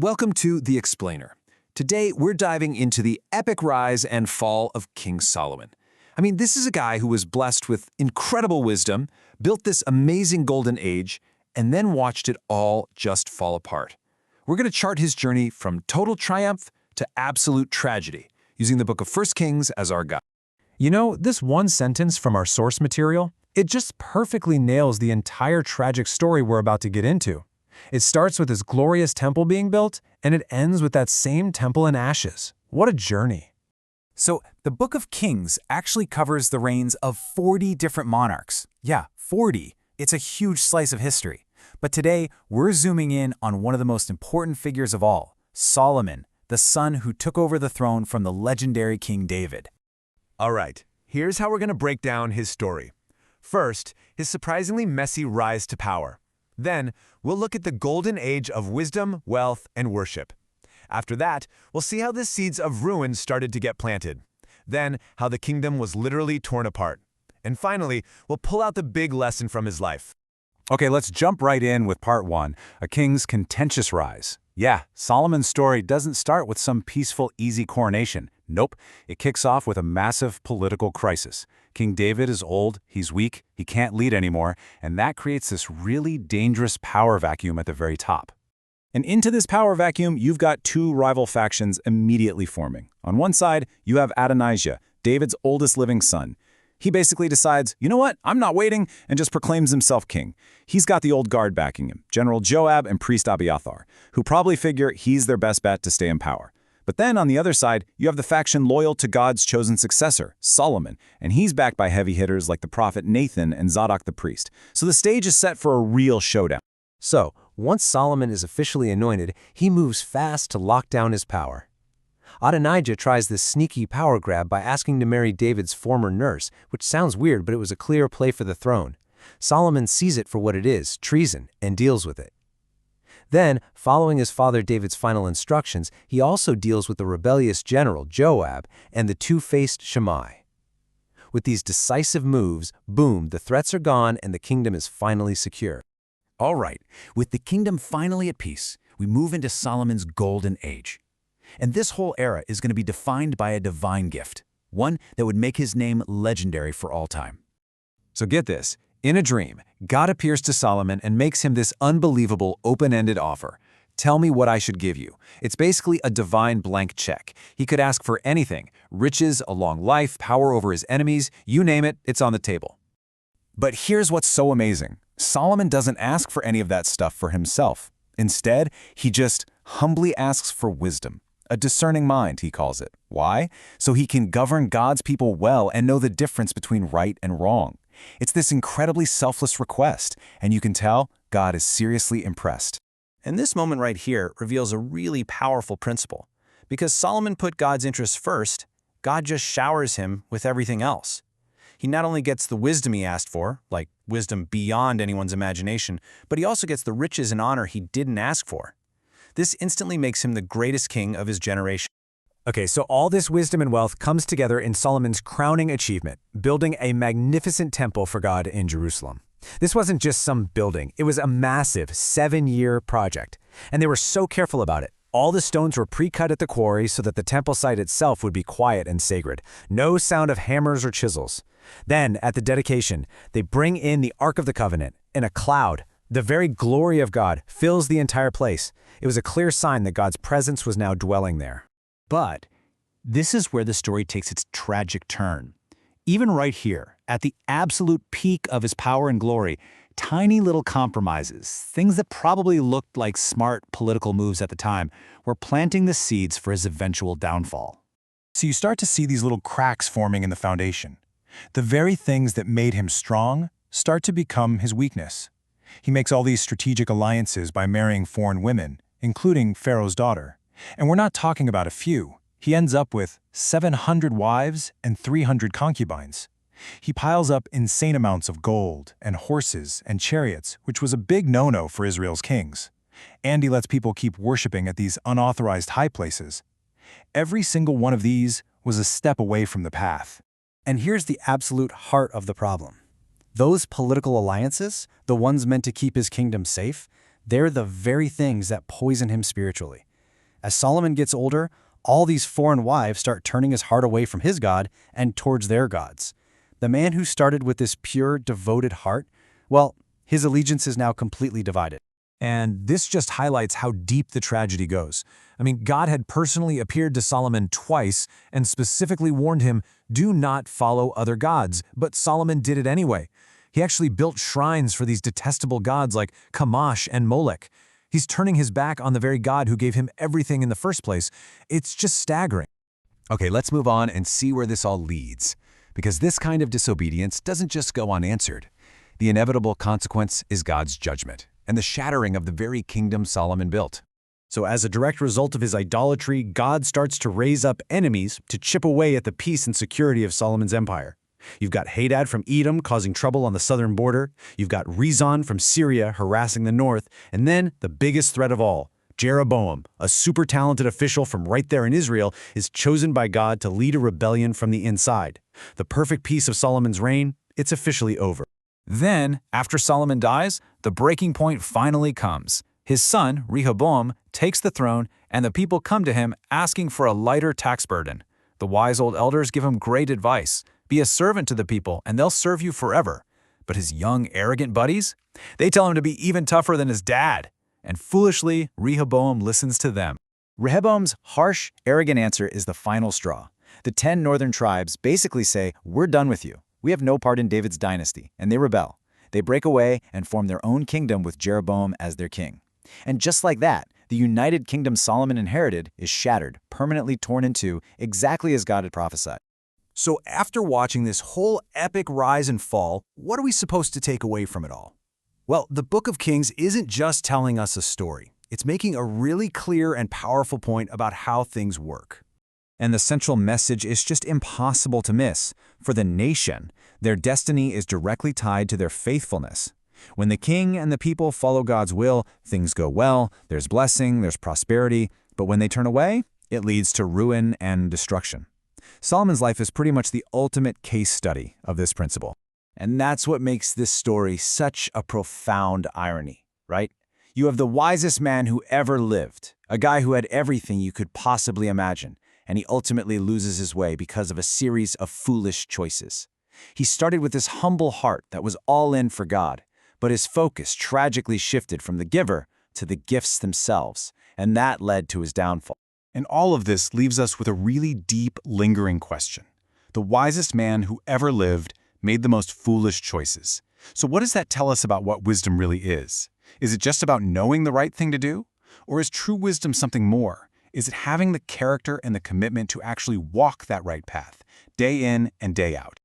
Welcome to The Explainer. Today, we're diving into the epic rise and fall of King Solomon. This is a guy who was blessed with incredible wisdom, built this amazing golden age, and then watched it all just fall apart. We're going to chart his journey from total triumph to absolute tragedy, using the book of 1 Kings as our guide. This one sentence from our source material, it just perfectly nails the entire tragic story we're about to get into. It starts with his glorious temple being built, and it ends with that same temple in ashes. What a journey. So, the Book of Kings actually covers the reigns of 40 different monarchs. Yeah, 40. It's a huge slice of history. But today, we're zooming in on one of the most important figures of all, Solomon, the son who took over the throne from the legendary King David. All right, here's how we're going to break down his story. First, his surprisingly messy rise to power. Then, we'll look at the golden age of wisdom, wealth, and worship. After that, we'll see how the seeds of ruin started to get planted. Then, how the kingdom was literally torn apart. And finally, we'll pull out the big lesson from his life. Okay, let's jump right in with part one, a king's contentious rise. Yeah, Solomon's story doesn't start with some peaceful, easy coronation. Nope, it kicks off with a massive political crisis. King David is old, he's weak, he can't lead anymore, and that creates this really dangerous power vacuum at the very top. And into this power vacuum, you've got two rival factions immediately forming. On one side, you have Adonijah, David's oldest living son. He basically decides, you know what, I'm not waiting, and just proclaims himself king. He's got the old guard backing him, General Joab and priest Abiathar, who probably figure he's their best bet to stay in power. But then on the other side, you have the faction loyal to God's chosen successor, Solomon, and he's backed by heavy hitters like the prophet Nathan and Zadok the priest. So the stage is set for a real showdown. So, once Solomon is officially anointed, he moves fast to lock down his power. Adonijah tries this sneaky power grab by asking to marry David's former nurse, which sounds weird, but it was a clear play for the throne. Solomon sees it for what it is, treason, and deals with it. Then, following his father David's final instructions, he also deals with the rebellious general Joab and the two-faced Shammai. With these decisive moves, boom, the threats are gone and the kingdom is finally secure. All right, with the kingdom finally at peace, we move into Solomon's golden age. And this whole era is going to be defined by a divine gift, one that would make his name legendary for all time. So get this. In a dream, God appears to Solomon and makes him this unbelievable open-ended offer. Tell me what I should give you. It's basically a divine blank check. He could ask for anything, riches, a long life, power over his enemies, you name it, it's on the table. But here's what's so amazing. Solomon doesn't ask for any of that stuff for himself. Instead, he just humbly asks for wisdom. A discerning mind, he calls it. Why? So he can govern God's people well and know the difference between right and wrong. It's this incredibly selfless request, and you can tell God is seriously impressed. And this moment right here reveals a really powerful principle. Because Solomon put God's interests first, God just showers him with everything else. He not only gets the wisdom he asked for, like wisdom beyond anyone's imagination, but he also gets the riches and honor he didn't ask for. This instantly makes him the greatest king of his generation. Okay, so all this wisdom and wealth comes together in Solomon's crowning achievement, building a magnificent temple for God in Jerusalem. This wasn't just some building, it was a massive 7-year project. And they were so careful about it. All the stones were pre-cut at the quarry so that the temple site itself would be quiet and sacred. No sound of hammers or chisels. Then, at the dedication, they bring in the Ark of the Covenant, and a cloud, the very glory of God, fills the entire place. It was a clear sign that God's presence was now dwelling there. But this is where the story takes its tragic turn. Even right here, at the absolute peak of his power and glory, tiny little compromises, things that probably looked like smart political moves at the time, were planting the seeds for his eventual downfall. So you start to see these little cracks forming in the foundation. The very things that made him strong start to become his weakness. He makes all these strategic alliances by marrying foreign women, including Pharaoh's daughter. And we're not talking about a few. He ends up with 700 wives and 300 concubines. He piles up insane amounts of gold and horses and chariots, which was a big no-no for Israel's kings. And he lets people keep worshiping at these unauthorized high places. Every single one of these was a step away from the path. And here's the absolute heart of the problem. Those political alliances, the ones meant to keep his kingdom safe, they're the very things that poison him spiritually. As Solomon gets older, all these foreign wives start turning his heart away from his God and towards their gods. The man who started with this pure, devoted heart, well, his allegiance is now completely divided. And this just highlights how deep the tragedy goes. I mean, God had personally appeared to Solomon twice and specifically warned him, do not follow other gods, but Solomon did it anyway. He actually built shrines for these detestable gods like Chemosh and Molech. He's turning his back on the very God who gave him everything in the first place. It's just staggering. Okay, let's move on and see where this all leads. Because this kind of disobedience doesn't just go unanswered. The inevitable consequence is God's judgment and the shattering of the very kingdom Solomon built. So as a direct result of his idolatry, God starts to raise up enemies to chip away at the peace and security of Solomon's empire. You've got Hadad from Edom causing trouble on the southern border. You've got Rezon from Syria harassing the north. And then the biggest threat of all, Jeroboam, a super talented official from right there in Israel, is chosen by God to lead a rebellion from the inside. The perfect peace of Solomon's reign, it's officially over. Then, after Solomon dies, the breaking point finally comes. His son, Rehoboam, takes the throne, and the people come to him asking for a lighter tax burden. The wise old elders give him great advice. Be a servant to the people, and they'll serve you forever. But his young, arrogant buddies? They tell him to be even tougher than his dad. And foolishly, Rehoboam listens to them. Rehoboam's harsh, arrogant answer is the final straw. The 10 northern tribes basically say, we're done with you. We have no part in David's dynasty, and they rebel. They break away and form their own kingdom with Jeroboam as their king. And just like that, the united kingdom Solomon inherited is shattered, permanently torn in two, exactly as God had prophesied. So after watching this whole epic rise and fall, what are we supposed to take away from it all? Well, the Book of Kings isn't just telling us a story. It's making a really clear and powerful point about how things work. And the central message is just impossible to miss. For the nation, their destiny is directly tied to their faithfulness. When the king and the people follow God's will, things go well, there's blessing, there's prosperity, but when they turn away, it leads to ruin and destruction. Solomon's life is pretty much the ultimate case study of this principle. And that's what makes this story such a profound irony, right? You have the wisest man who ever lived, a guy who had everything you could possibly imagine, and he ultimately loses his way because of a series of foolish choices. He started with this humble heart that was all in for God, but his focus tragically shifted from the giver to the gifts themselves, and that led to his downfall. And all of this leaves us with a really deep, lingering question. The wisest man who ever lived made the most foolish choices. So what does that tell us about what wisdom really is? Is it just about knowing the right thing to do? Or is true wisdom something more? Is it having the character and the commitment to actually walk that right path, day in and day out?